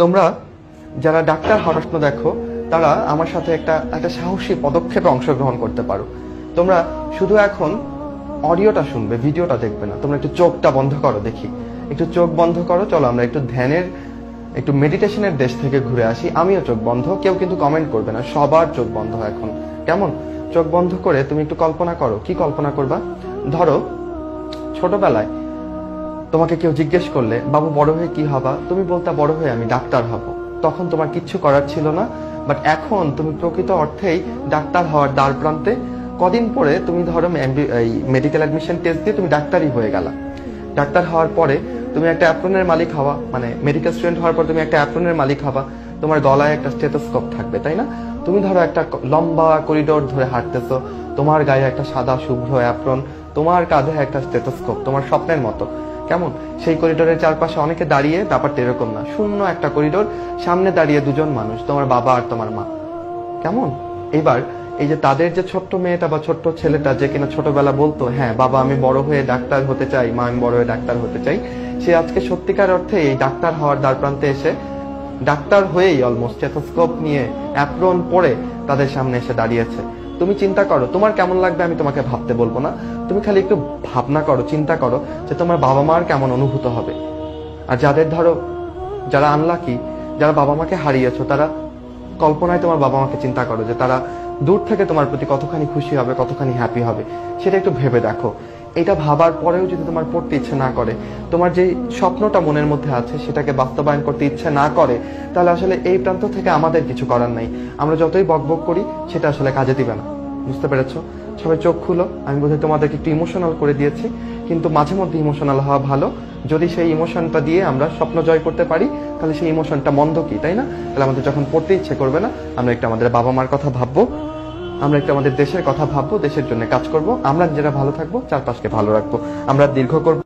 তোমরা যারা ডাক্তার হওয়ার স্বপ্ন দেখো তারা আমার সাথে একটা একটা সাহসী পদক্ষেপে অংশগ্রহণ করতে পারো। তোমরা শুধু এখন অডিওটা শুনবে, ভিডিওটা দেখবে না। তোমরা একটু চোখটা বন্ধ করো, দেখি একটু চোখ বন্ধ করো। চলো আমরা একটু ধ্যানের, একটু মেডিটেশনের দেশ থেকে ঘুরে আসি। আমিও চোখ বন্ধ, কেউ কিন্তু কমেন্ট করবে না, সবার চোখ বন্ধ এখন। কেমন? চোখ বন্ধ করে তুমি একটু কল্পনা করো। কি কল্পনা করবা? ধরো ছোটবেলায় তোমাকে কেউ জিজ্ঞেস করলে, বাবু বড় হয়ে কি হবা, তুমি বলতা বড় হয়ে আমি ডাক্তার হব। তখন তোমার কিচ্ছু করার ছিল না, বাট এখন তুমি প্রকৃত অর্থেই ডাক্তার হওয়ার দ্বার প্রান্তে। কদিন পরে তুমি ধরো মেডিকেল অ্যাডমিশন টেস্ট দিয়ে তুমি ডাক্তারই হয়ে গেলা। ডাক্তার হওয়ার পরে তুমি একটা অ্যাপ্রনের মালিক হওয়া, মানে মেডিকেল স্টুডেন্ট হওয়ার পর তুমি একটা অ্যাপ্রনের মালিক হবা। তোমার গলায় একটা স্টেথোস্কোপ থাকবে, তাই না? তুমি ধরো একটা লম্বা করিডোর ধরে হাঁটতেছো, তোমার গায়ে একটা সাদা শুভ্র অ্যাপ্রন, তোমার কাঁধে একটা স্টেথোস্কোপ, তোমার স্বপ্নের মতো। কেমন? সেই করিডোরের চারপাশে অনেকে দাঁড়িয়ে, ব্যাপারটা এরকম না, শূন্য একটা করিডোর, সামনে দাঁড়িয়ে দুজন মানুষ, তোমার বাবা আর তোমার মা। কেমন? এবার এই যে তাদের যে ছোট্ট মেয়েটা বা ছোট্ট ছেলেটা যে কিনা ছোটবেলা বলতো, হ্যাঁ বাবা আমি বড় হয়ে ডাক্তার হতে চাই, মা আমি বড় হয়ে ডাক্তার হতে চাই, সে আজকে সত্যিকার অর্থে এই ডাক্তার হওয়ার দ্বার প্রান্তে এসে ডাক্তার হয়েই অলমোস্ট স্টেথোস্কোপ নিয়ে অ্যাপ্রন পরে তাদের সামনে এসে দাঁড়িয়েছে। তুমি চিন্তা করো তোমার কেমন লাগবে, আমি তোমাকে ভাবতে বলবো না, তুমি খালি একটু ভাবনা করো, চিন্তা করো যে তোমার বাবা মার কেমন অনুভূত হবে। আর যাদের ধরো যারা আনলাকি, যারা বাবা মাকে হারিয়েছো, তারা কল্পনায় তোমার বাবা মাকে চিন্তা করো যে তারা দূর থেকে তোমার প্রতি কতখানি খুশি হবে, কতখানি হ্যাপি হবে, সেটা একটু ভেবে দেখো। এটা ভাবার পরেও যদি তোমার পড়তে ইচ্ছে না করে, তোমার যে স্বপ্নটা মনের মধ্যে আছে সেটাকে বাস্তবায়ন করতে ইচ্ছে না করে, তাহলে আসলে এই প্রান্ত থেকে আমাদের কিছু করার নাই। আমরা যতই বকবক করি সেটা আসলে কাজে দিবে না। বুঝতে পেরেছো? সবাই চোখ খুলো। আমি বোধহয় তোমাদেরকে একটু ইমোশনাল করে দিয়েছি, কিন্তু মাঝে মধ্যে ইমোশনাল হওয়া ভালো। যদি সেই ইমোশনটা দিয়ে আমরা স্বপ্ন জয় করতে পারি, তাহলে সেই ইমোশনটা মন্দ কি, তাই না? তাহলে আমাদের যখন পড়তে ইচ্ছে করবে না, আমরা একটু আমাদের বাবা মার কথা ভাববো, আমরা একটু আমাদের দেশের কথা ভাববো, দেশের জন্য কাজ করব, আমরা নিজেরা ভালো থাকবো, চারপাশকে ভালো রাখবো, আমরা দীর্ঘ করব।